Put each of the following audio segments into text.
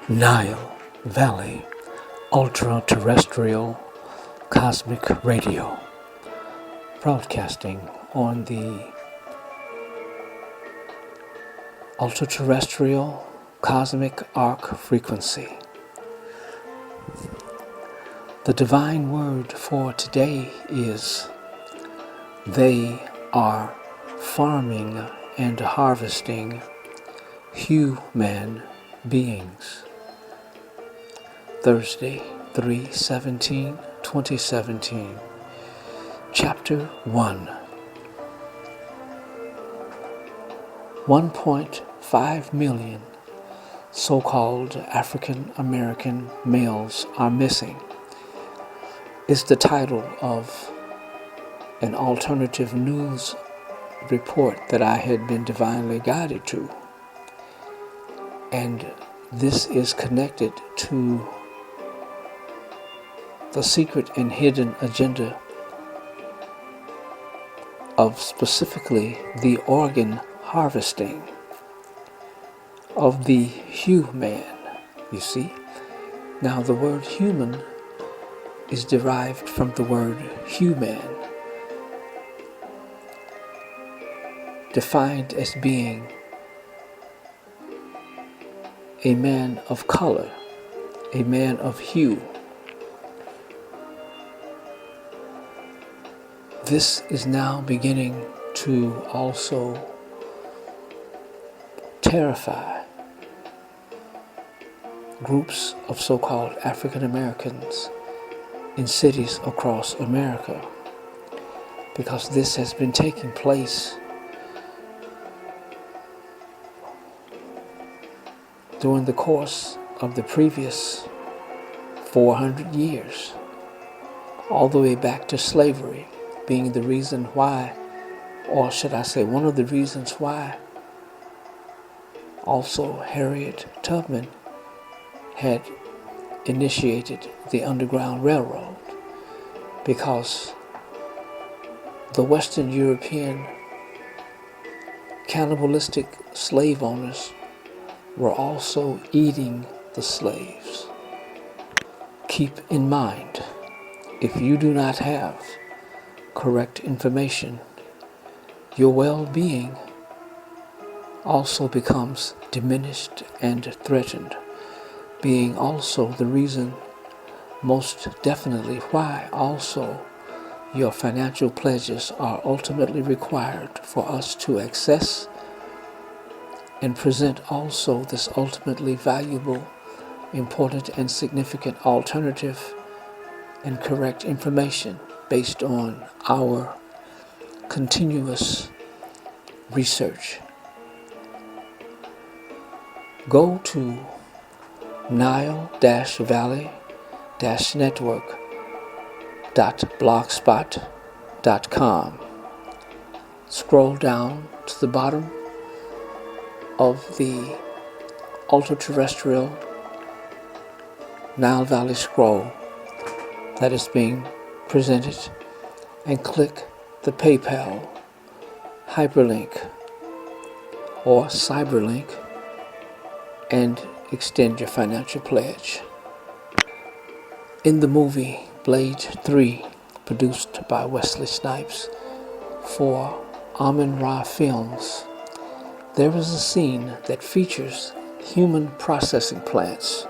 Nile Valley Ultra-Terrestrial Cosmic Radio, broadcasting on the ultra-terrestrial cosmic arc frequency. The divine word for today is they are farming and harvesting human beings. Thursday, 3/17/2017, Chapter 1. 1.5 million so-called African American males are missing is the title of an alternative news report that I had been divinely guided to. And this is connected to the secret and hidden agenda of specifically the organ harvesting of the human. You see? Now the word human is derived from the word human, defined as being a man of color, a man of hue. This is now beginning to also terrify groups of so-called African Americans in cities across America, because this has been taking place during the course of the previous 400 years, all the way back to slavery being the reason why, or should I say one of the reasons why, also Harriet Tubman had initiated the Underground Railroad, because the Western European cannibalistic slave owners were also eating the slaves. Keep in mind, if you do not have correct information, your well-being also becomes diminished and threatened, being also the reason most definitely why also your financial pledges are ultimately required for us to access and present also this ultimately valuable, important, and significant alternative and correct information based on our continuous research. Go to nile-valley-network.blogspot.com. Scroll down to the bottom of the ultra-terrestrial Nile Valley scroll that is being presented, and click the PayPal hyperlink or cyberlink and extend your financial pledge. In the movie Blade 3, produced by Wesley Snipes for Amun-Ra Films, there is a scene that features human processing plants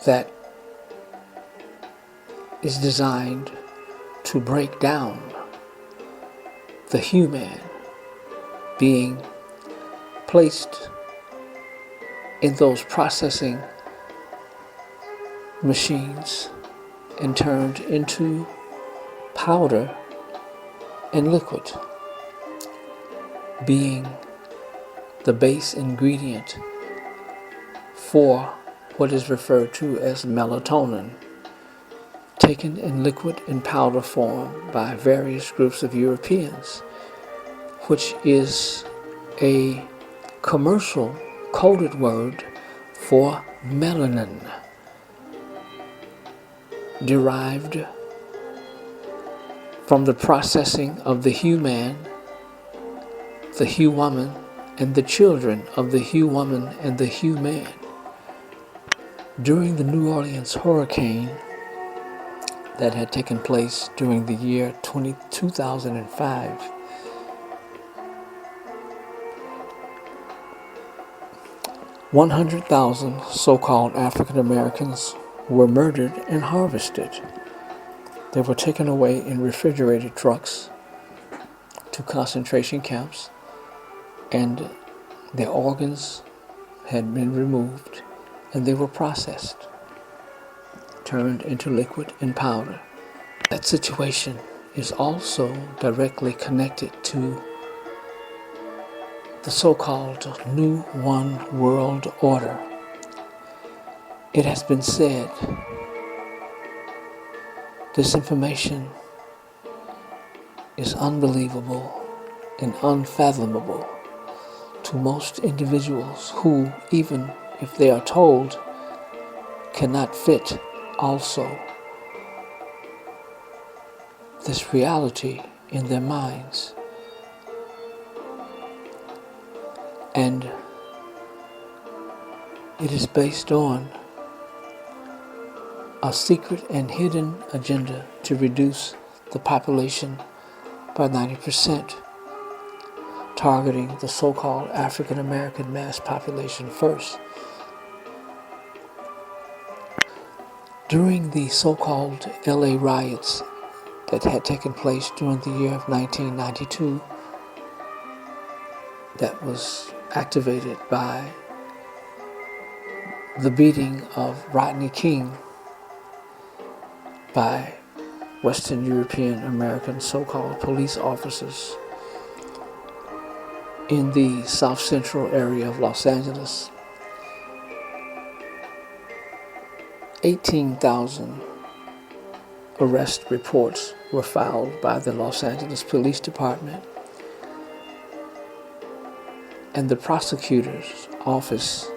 that is designed to break down the human being placed in those processing machines and turned into powder and liquid, being the base ingredient for what is referred to as melatonin, taken in liquid and powder form by various groups of Europeans, which is a commercial coded word for melanin, derived from the processing of the human, the HUE'MAN, and the children of the HUE'MAN and the HUE'MAN. During the New Orleans hurricane that had taken place during the year 2005, 100,000 so-called African Americans were murdered and harvested. They were taken away in refrigerated trucks to concentration camps, and their organs had been removed, and they were processed, turned into liquid and powder. That situation is also directly connected to the so-called New One World Order. It has been said this information is unbelievable and unfathomable to most individuals who, even if they are told, cannot fit also this reality in their minds. And it is based on a secret and hidden agenda to reduce the population by 90%, targeting the so-called African American mass population first. During the so-called LA riots that had taken place during the year of 1992, that was activated by the beating of Rodney King by Western European American so-called police officers in the South Central area of Los Angeles. 18,000 arrest reports were filed by the Los Angeles Police Department, and the prosecutor's office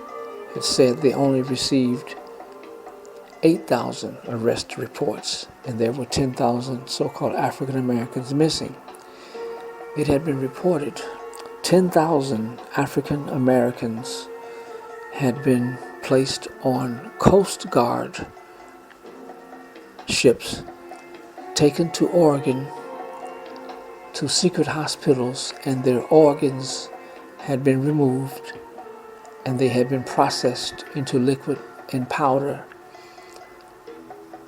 had said they only received 8,000 arrest reports, and there were 10,000 so-called African Americans missing. It had been reported 10,000 African Americans had been placed on Coast Guard ships, taken to Oregon to secret hospitals, and their organs had been removed and they had been processed into liquid and powder,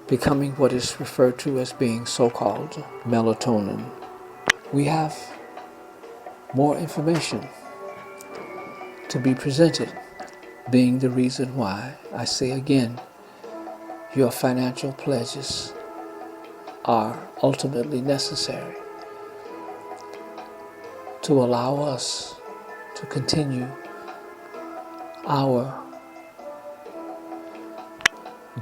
becoming what is referred to as being so-called melatonin. We have more information to be presented, being the reason why I say again, your financial pledges are ultimately necessary to allow us to continue our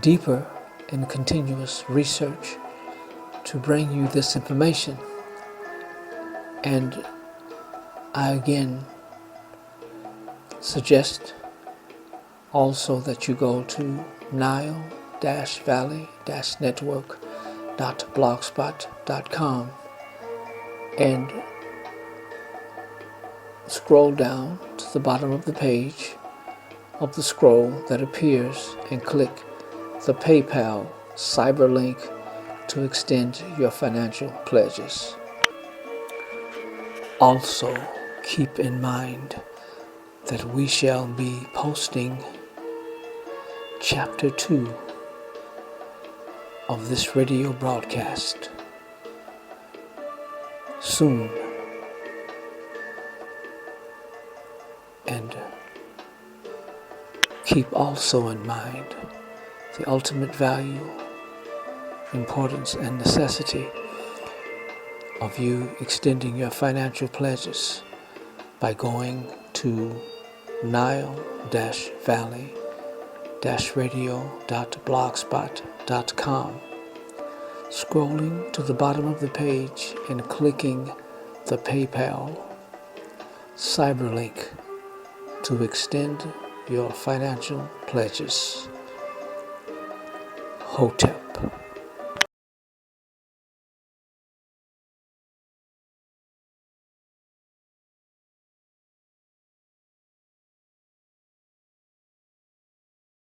deeper and continuous research to bring you this information. And I again suggest also that you go to nile-valley-network.blogspot.com and scroll down to the bottom of the page of the scroll that appears and click the PayPal cyberlink to extend your financial pledges. Also, keep in mind that we shall be posting Chapter 2 of this radio broadcast soon. And keep also in mind the ultimate value, importance, and necessity of you extending your financial pledges by going to nile-valley-radio.blogspot.com, scrolling to the bottom of the page and clicking the PayPal cyberlink to extend your financial pledges. Hotep.